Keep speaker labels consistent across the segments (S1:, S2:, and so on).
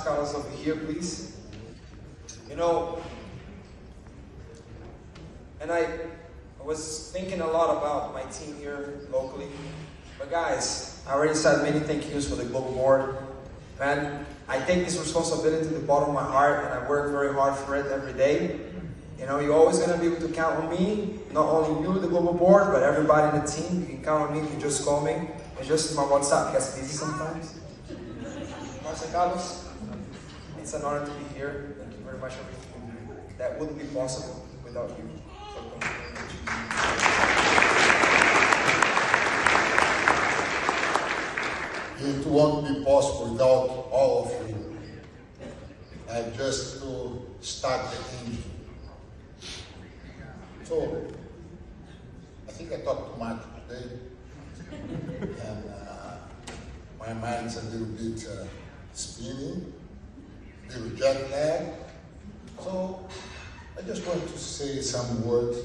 S1: Carlos over here, please. You know, and I was thinking a lot about my team here locally. But guys, I already said many thank yous for the global board. Man, I take this responsibility to the bottom of my heart, and I work very hard for it every day. You know, you're always going to be able to count on me. Not only you, the global board, but everybody in the team. You can count on me. You can just call me. It's just my WhatsApp gets busy sometimes. Marcelo Carlos, it's an honor to be here. Thank you very much for everything. That wouldn't be possible without you. So thank you very much.
S2: It won't be possible without all of you. Just to start the engine. So, I think I talked too much today, and my mind's a little bit spinning, a little jet lag. So, I just want to say some words.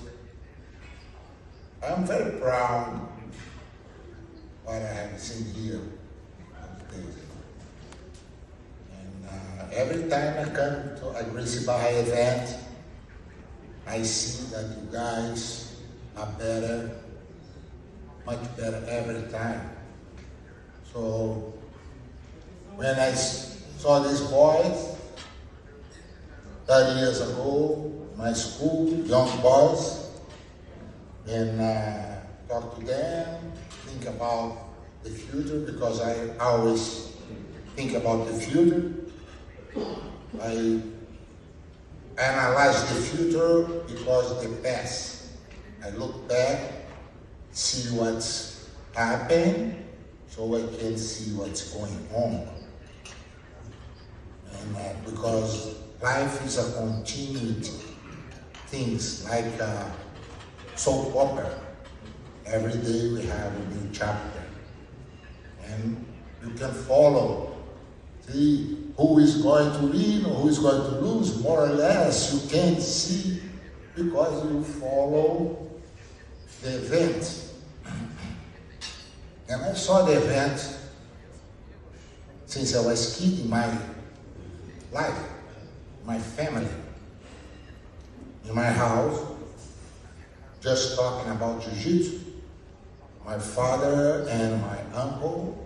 S2: I'm very proud of what I have seen here today. And every time I come to a Gracie event, I see that you guys are better, much better every time. So when I saw these boys 30 years ago in my school, young boys, and talk to them, think about the future, because I always think about the future. I analyze the future because the past. I look back, see what's happened, so I can see what's going on. And because life is a continuity, things like soap opera. Every day we have a new chapter, and you can follow, see who is going to win or who is going to lose, more or less. You can't see because you follow the event. And I saw the event since I was a kid in my life, my family, in my house, just talking about jiu-jitsu. My father and my uncle.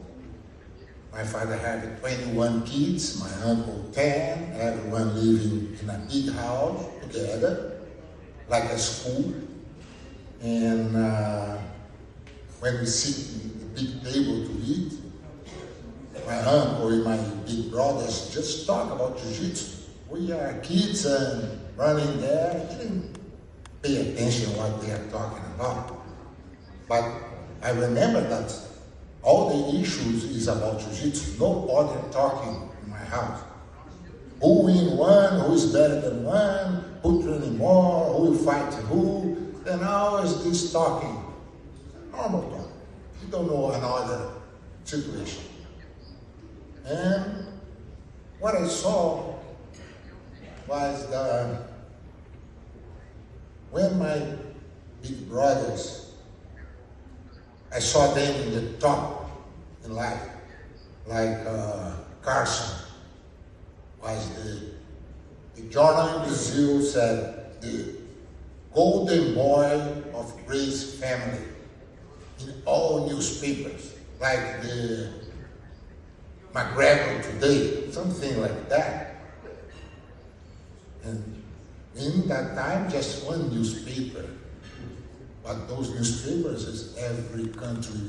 S2: My father had 21 kids, my uncle 10, everyone living in a big house together, like a school. And when we sit at the big table to eat, my uncle and my big brothers just talk about jiu-jitsu. We are kids and running there, didn't pay attention to what they are talking about. But I remember that all the issues is about jiu-jitsu. No other talking in my house. Who win one, who is better than one, who training more, who will fight who, and always this talking. Normal talk. You don't know another situation. And what I saw was that when my big brothers, I saw them in the top in life, like Carson was the journal in Brazil said the golden boy of Grace family in all newspapers, like the McGregor today, something like that. And in that time, just one newspaper. But those newspapers is every country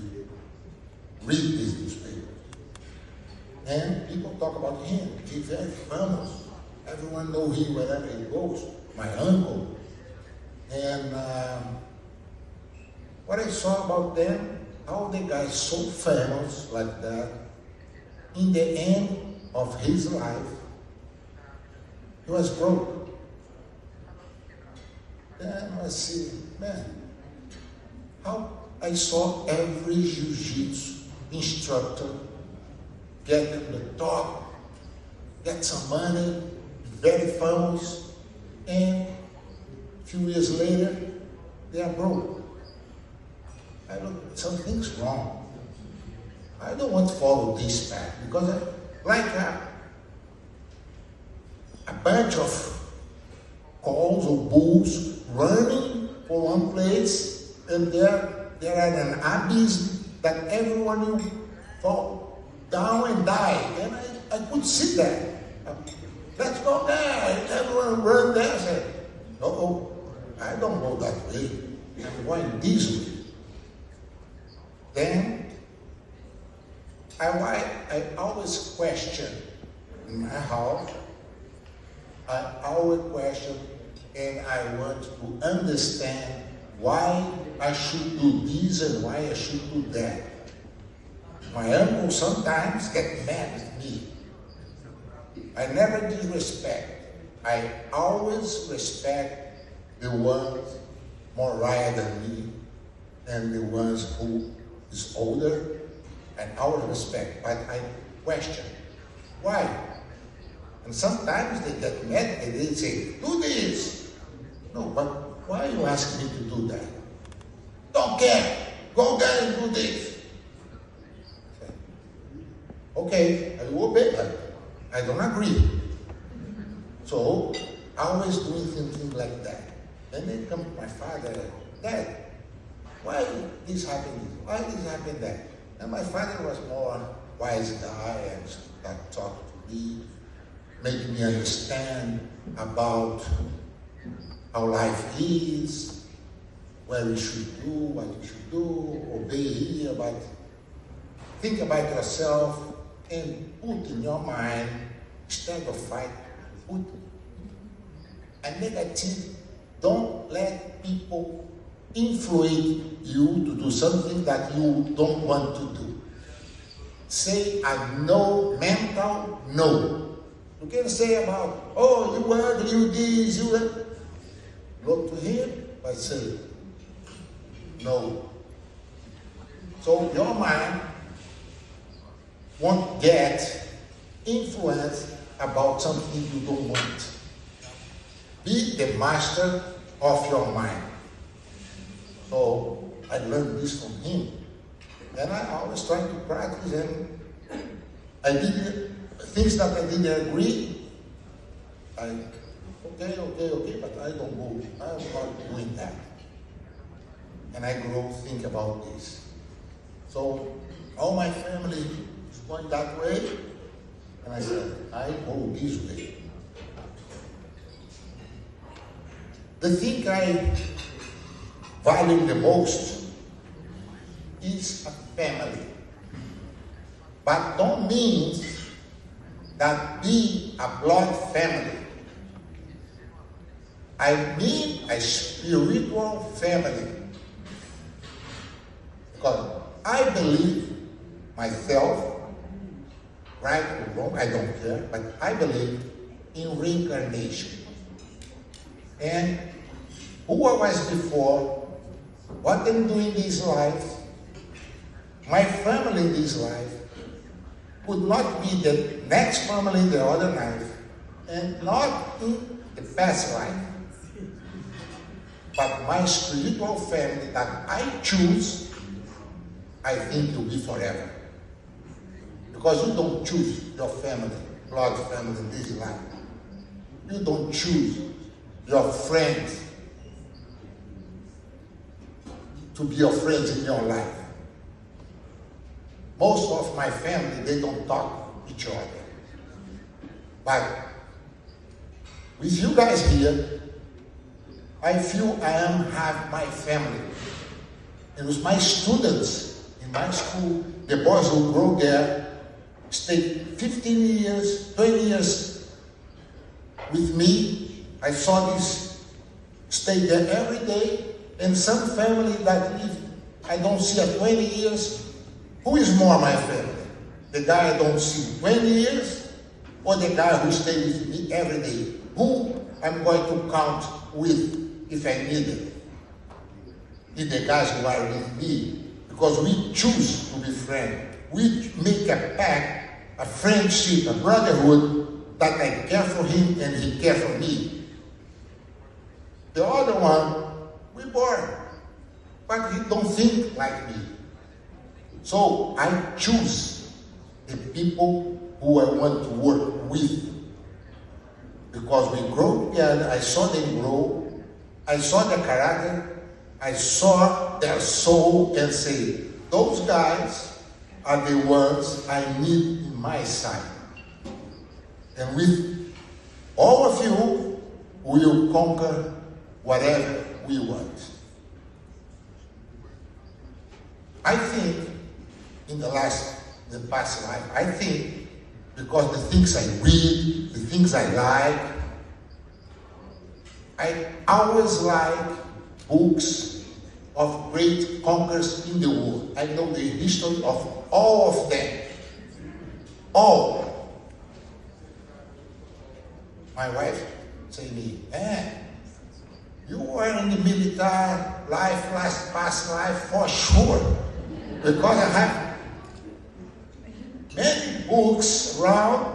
S2: read these newspapers. And people talk about him. He's very famous. Everyone knows him wherever he goes. My uncle. And what I saw about them, how the guy so famous like that, in the end of his life, he was broke. Then I see, man, how I saw every jiu-jitsu instructor get to the top, get some money, very famous, and a few years later, they are broke. I don't, something's wrong. I don't want to follow this path because bunch of cows or bulls running for one place, and there are an abyss that everyone will fall down and die. And I could see that. Let's go there. Everyone run there. I said, no, I don't go that way. I'm going this way. Then I always question in my house. I always question, and I want to understand why I should do this and why I should do that. My uncle sometimes gets mad at me. I never disrespect. I always respect the ones more right than me and the ones who is older, and always respect. But I question, why? And sometimes they get mad and they say, do this. No, but why are you asking me to do that? Don't care. Go there and do this. Okay, I will obey, but I don't agree. So, always doing things like that. And then come my father, Dad, why this happened? Why this happened that? And my father was more wise guy and started talking to me, making me understand about how life is, what we should do, what we should do, obey here, but think about yourself and put in your mind, instead of fight, put a negative. Don't let people influence you to do something that you don't want to do. Say a no, mental no. You can say about, oh, you ugly, you this, you that. Look to him, but say, no. So your mind won't get influenced about something you don't want. Be the master of your mind. So I learned this from him. And I always try to practice, and I did things that I didn't agree. Okay, but I don't go. I'm not doing that. And I grow, think about this. So all my family is going that way, and I said, I go this way. The thing I value the most is a family. But don't mean that be a blood family. I mean a spiritual family. Because I believe myself, right or wrong, I don't care, but I believe in reincarnation. And who I was before, what I'm doing in this life, my family in this life, could not be the next family in the other life, and not in the past life, but my spiritual family that I choose, I think will be forever. Because you don't choose your family, blood family in this life. You don't choose your friends to be your friends in your life. Most of my family, they don't talk to each other. But with you guys here, I feel I have my family. And with my students in my school, the boys who grow there, stay 15 years, 20 years with me. I saw this, stay there every day. And some family that live, I don't see at 20 years. Who is more my family? The guy I don't see 20 years, or the guy who stays with me every day? Who I'm going to count with if I need it? It's the guys who are with me, because we choose to be friends. We make a pact, a friendship, a brotherhood, that I care for him and he cares for me. The other one, we born, but he don't think like me. So I choose the people who I want to work with, because we grow together. I saw them grow. I saw their character. I saw their soul and say, those guys are the ones I need in my side. And with all of you, we will conquer whatever we want. I think in the past life, I think because the things I read, the things I like, I always like books of great conquerors in the world. I know the history of all of them. All. My wife say to me, you were in the military life, past life for sure. Because I have many books around,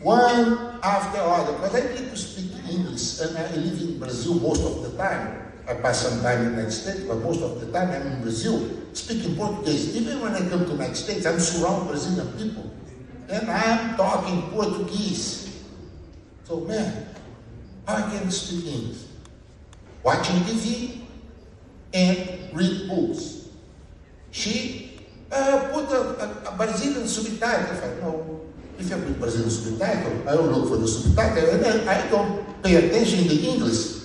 S2: one after other. Because I need to speak English, and I live in Brazil most of the time. I pass some time in the United States, but most of the time I'm in Brazil, speaking Portuguese. Even when I come to the United States, I'm surrounded Brazilian people. And I'm talking Portuguese. So, man, how I can speak English? Watching TV and read books. She put a Brazilian subtitle. I said, no, if you put Brazilian subtitle, I will look for the subtitle, and then I don't pay attention to English.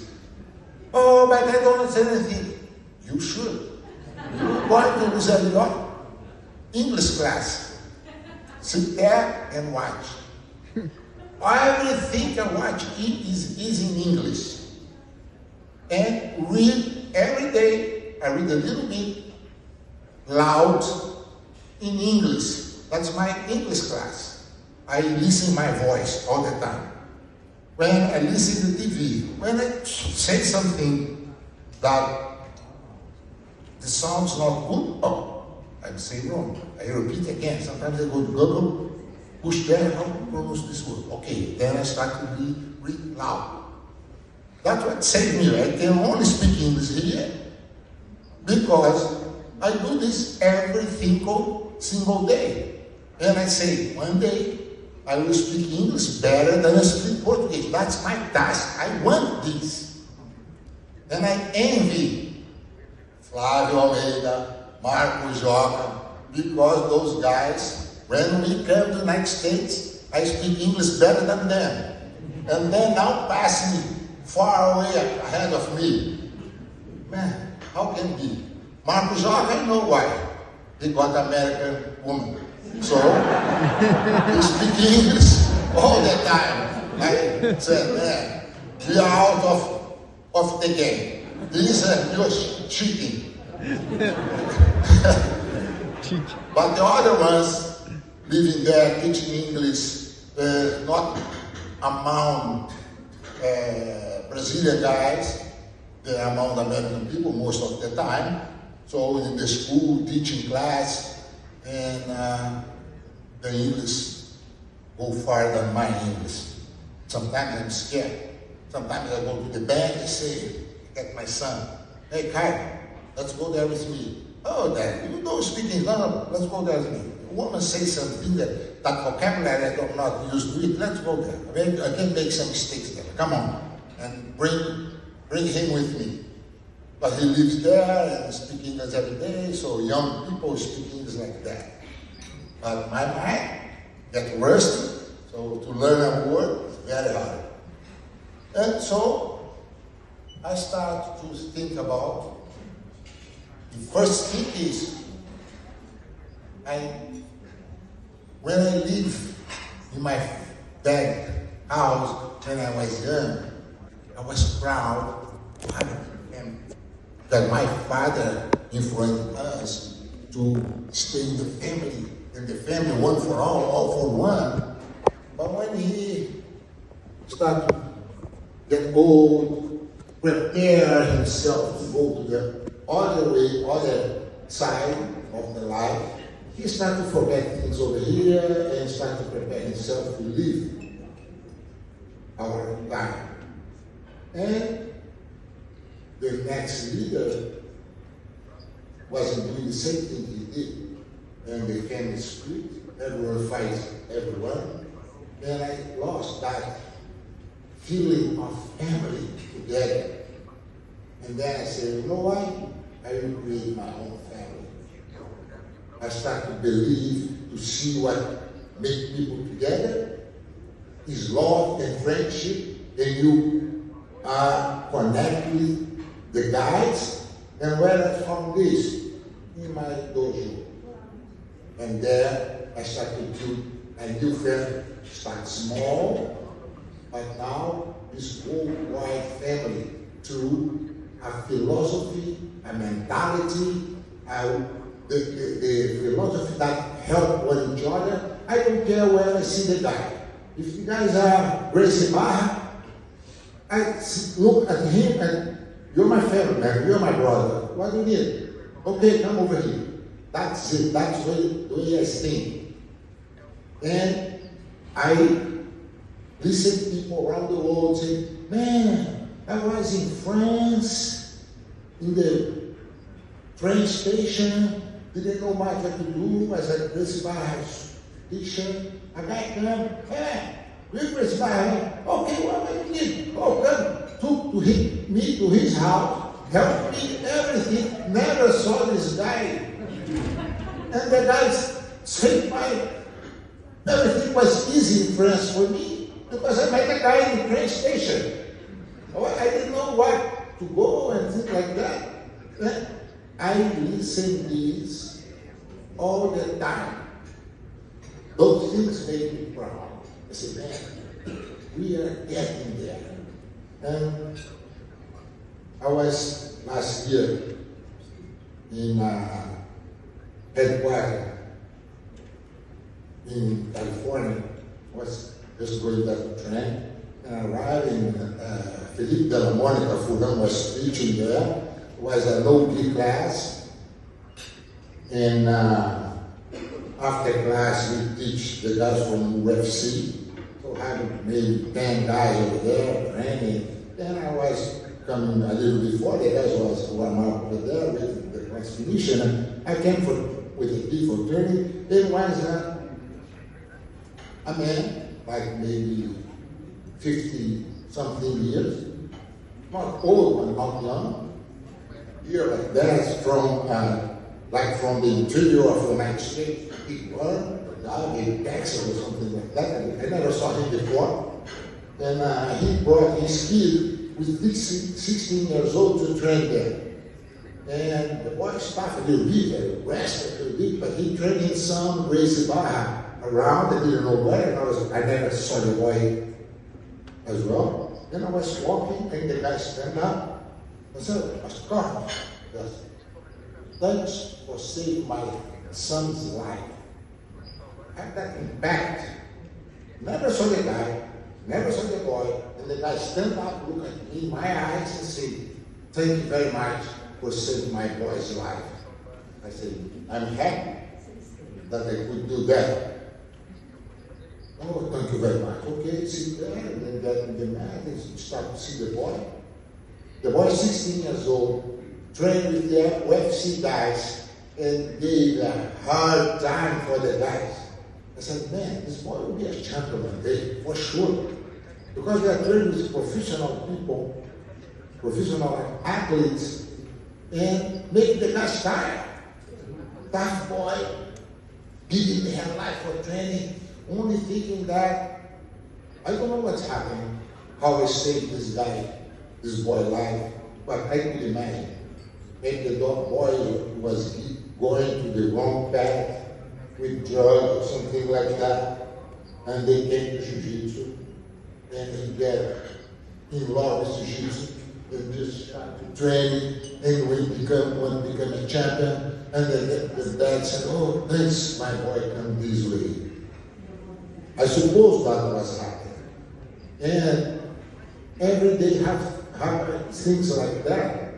S2: Oh, but I don't understand anything. You should. You're going to lose your English class. Sit there and watch. Everything I watch is in English. And read every day. I read a little bit loud in English. That's my English class. I listen my voice all the time. When I listen to TV, when I say something that the sound's not good, I say wrong. I repeat again. Sometimes I go to Google, push there, how to pronounce this word. Okay, then I start to read loud. That's what saved me. I can only speak English here because I do this every single day. And I say, one day I will speak English better than I speak Portuguese. That's my task. I want this. And I envy Flávio Almeida, Marco Joca, because those guys, when we come to the United States, I speak English better than them. And then now pass me far away ahead of me. Man, how can it be? Marco Joca, I know why. He got American woman. So, he speaks English all the time. I said, man, we are out of the game. This you're cheating. But the other ones living there, teaching English, not among Brazilian guys, they're among American people most of the time. So in the school, teaching class, and the English go farther than my English. Sometimes I'm scared. Sometimes I go to the bank and say, get my son, hey, Kyle, let's go there with me. Oh, Dad, you don't speak English. No, let's go there with me. A woman says something that vocabulary I am not used to it. Let's go there. I can make some mistakes there. Come on, and bring him with me. But he lives there and speaks English every day, so young people speak English like that. But my mind gets rusty, so to learn a word is very hard. And so I start to think about the first thing is when I live in my back house when I was young, I was proud that my father influenced us to stay in the family, and the family one for all for one. But when he started to get old, prepare himself to go to the other side of the life, he started to forget things over here and started to prepare himself to live our life. And the next leader wasn't doing the same thing he did. And the family split, everyone fights everyone. And I lost that feeling of family together. And then I said, you know what? I will create my own family. I start to believe, to see what makes people together is love and friendship, and you connect with the guys. And where I found this? In my dojo. And there I started to a new family. Start small, but now this worldwide family through a philosophy, a mentality, the philosophy that help one each other. I don't care where I see the guy. If the guys are Gracie, I look at him and you're my family man, you're my brother. What do you need? Okay, come over here. That's it. That's the way I think. And I listen to people around the world say, man, I was in France, in the train station, didn't know much what to do. I said, Gracie station. A guy come, hey, we're Gracie okay, what do you need? Oh, come to me to his house, help me everything. Never saw this guy. And the guys said, everything was easy in France for me because I met a guy in the train station. Oh, I didn't know what to go and things like that. And I listen to this all the time. Those things make me proud. I say, man, we are getting there. And I was last year in headquarters in California. I was just going that train and arrived in Felipe de la Monica, Fulano was teaching there. It was an OP class. And after class, we teach the guys from UFC. So I had maybe 10 guys over there training. Then I was coming a little before the guys was warm up over there with the class finition. And I came with a gift for training. Then was a man, like maybe 50-something years, not old but not young. Here like that, from from the interior of the United States, big one, big Texas or something like that. I never saw him before. And he brought his kid with 16 years old to train there. And the boy stopped a little bit, rested a little bit, but he trained some Gracie around. I didn't know where. I never saw the boy as well. Then I was walking, and the guy stand up. I said, Pastor, thanks for saving my son's life. Had that impact. Never saw the guy, never saw the boy, and the guy stand up, look at me in my eyes, and say, thank you very much for saving my boy's life. I said, I'm happy that I could do that. Oh, thank you very much. Okay, sit there, and then get in the mat and start to see the boy. The boy is 16 years old, trained with the UFC guys, and gave a hard time for the guys. I said, man, this boy will be a champion one day, for sure. Because they are trained with professional people, professional athletes, and make the guys tired. That boy, giving their life for training, only thinking that, I don't know what's happening, how I saved this guy, this boy life, but I could imagine. Maybe the boy was going to the wrong path with drugs or something like that, and they came to Jiu-Jitsu, and he got in love with Jiu-Jitsu, and just started training, and when he became a champion, and the dad said, oh, thanks, my boy, come this way. I suppose that was happening. And every day have things like that.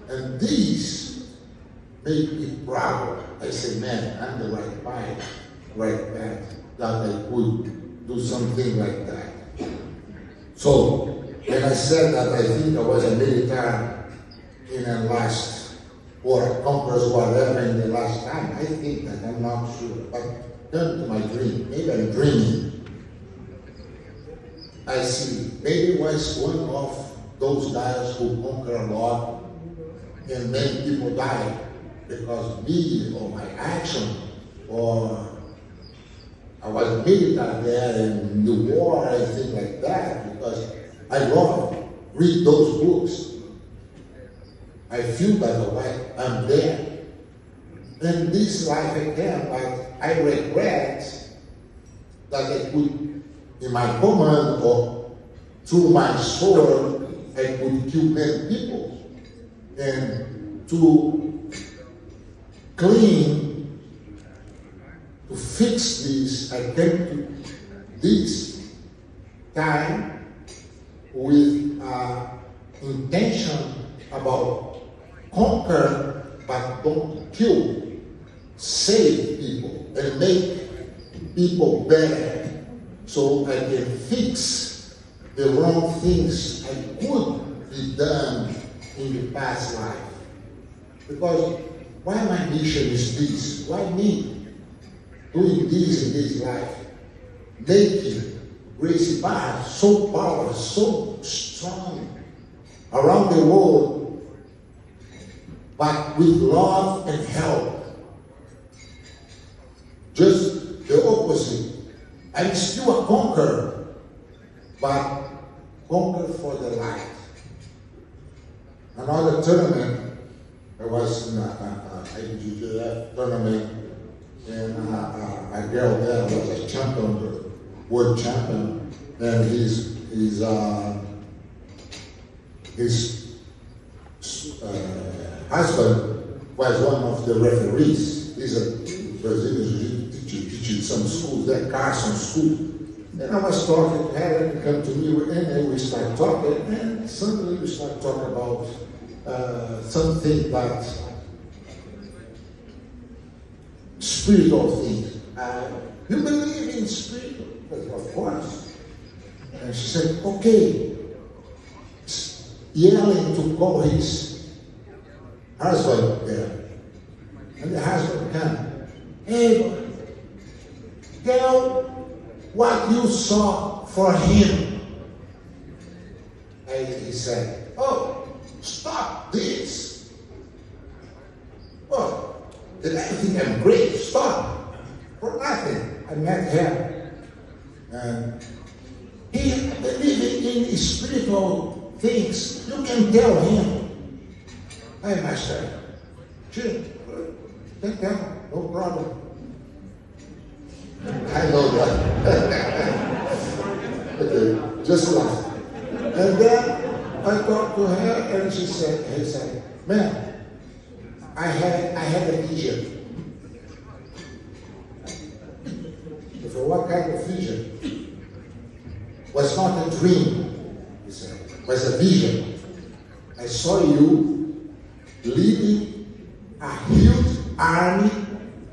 S2: And these make me proud. I say, man, I'm the right path, that I could do something like that. So, when I said that I think I was a military in the last, or conquerors, whatever, in the last time, I think that I'm not sure. But turn to my dream. Maybe I'm dreaming. I see, maybe was one of those guys who conquer a lot and many people die because me or my action or I was military there in the war and things like that because I love read those books. I feel that way. I'm there. In this life again, but I regret that I could, in my command or through my sword, I could kill many people. And to clean, to fix this, I came to this time with intention about conquer but don't kill. Save people and make people better so I can fix the wrong things I could be done in the past life. Because why my mission is this? Why me doing this in this life? Making Gracie so powerful, so strong around the world, but with love and help. Just the opposite. I'm still a conqueror, but conquer for the light. Another tournament, I was in a IBJJF tournament, and a girl there was a champion, world champion, and his husband was one of the referees. He's a Brazilian teaching some school, that Carson school. And I was talking to her, and come to me, and then we start talking, and suddenly we start talking about something that spiritual things. You believe in spiritual? Of course. And she said, okay. Yelling to call his husband there. And the husband came. Hey, tell what you saw for him. And he said, oh, stop this. Oh, did I think I'm great? Stop. For nothing. I met him. And he believed in spiritual things. You can tell him. Hey, master. Sure. Take them. No problem. I know that. Okay, just laugh. And then I talked to her, and he said, man, I had a vision. For what kind of vision? Was not a dream, he said. Was a vision. I saw you leading a huge army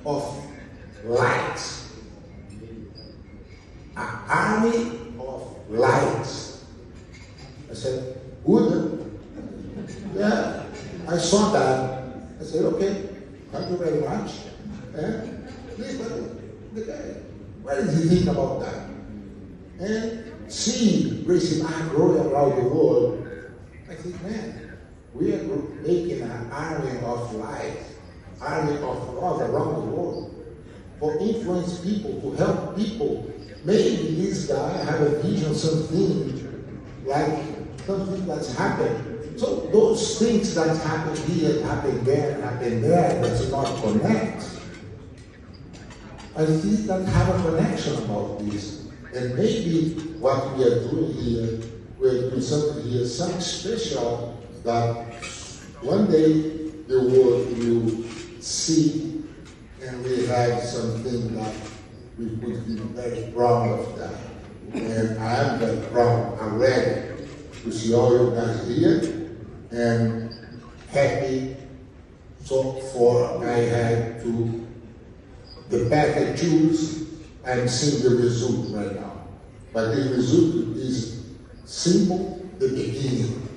S2: of light. An army of lights. I said, good. Yeah, I saw that. I said, okay, thank you very much. Please, what did he think about that? And seeing Gracie growing around the world, I think, man, we are making an army of light, army of love around the world, for influence people, to help people. Maybe this guy have a vision, something like something that's happened. So those things that happen here, happen there, that's not connect. I think that have a connection about this. And maybe what we are doing here, we're doing something here, something special that one day the world will see, and we have something that we could be very proud of that. And I am very proud. I'm ready to see all you guys here, and happy so far I had to the path I choose. I'm seeing the result right now. But the result is simple, the beginning.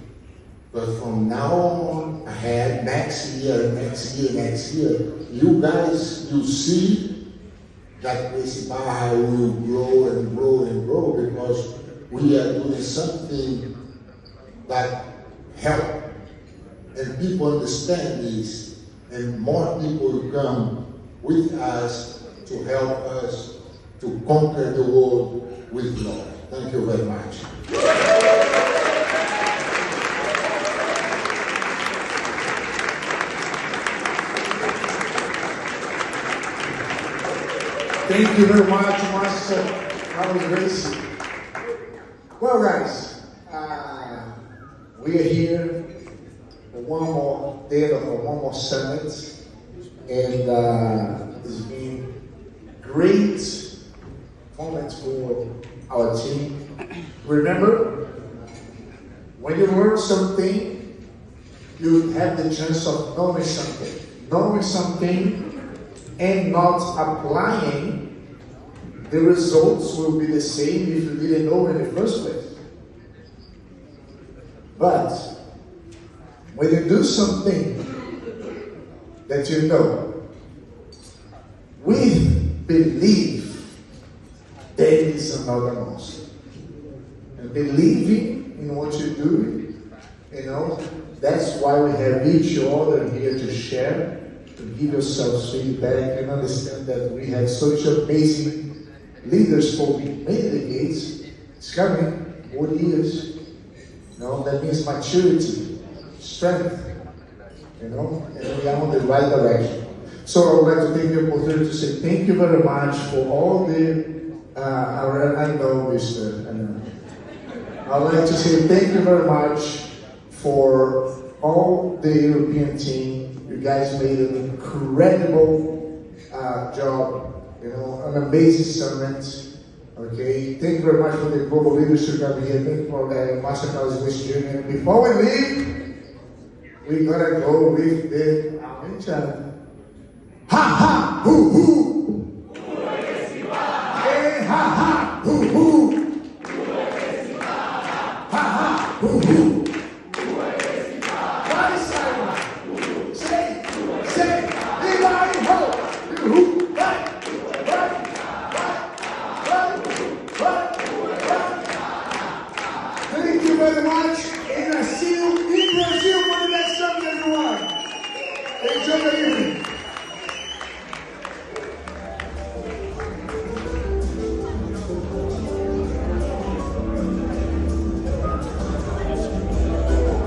S2: But from now on ahead, next year, you guys, you see that Gracie will grow and grow and grow, because we are doing something that help, and people understand this, and more people will come with us to help us to conquer the world with love. Thank you very much.
S3: Thank you very much, Master. That was Gracie. Well, guys, we are here for one more day of one more summit, and it's been great moment for our team. Remember, when you learn something, you have the chance of knowing something, and not applying, the results will be the same if you didn't know in the first place. But when you do something that you know, with belief, there is another monster. And believing in what you do, that's why we have each other here to share, to give yourselves feedback and understand that we have such amazing leaders for many decades. It's coming, more years. That means maturity, strength, and we are on the right direction. So I would like to take the opportunity to say thank you very much for all the, I know, Mr. I would like to say thank you very much for all the European team. You guys made an incredible job, an amazing summit. Okay, thank you very much for the global leadership over here. Thank you for Master Carlos Jr. Before we leave, we're gonna go with the ha ha hoo hoo.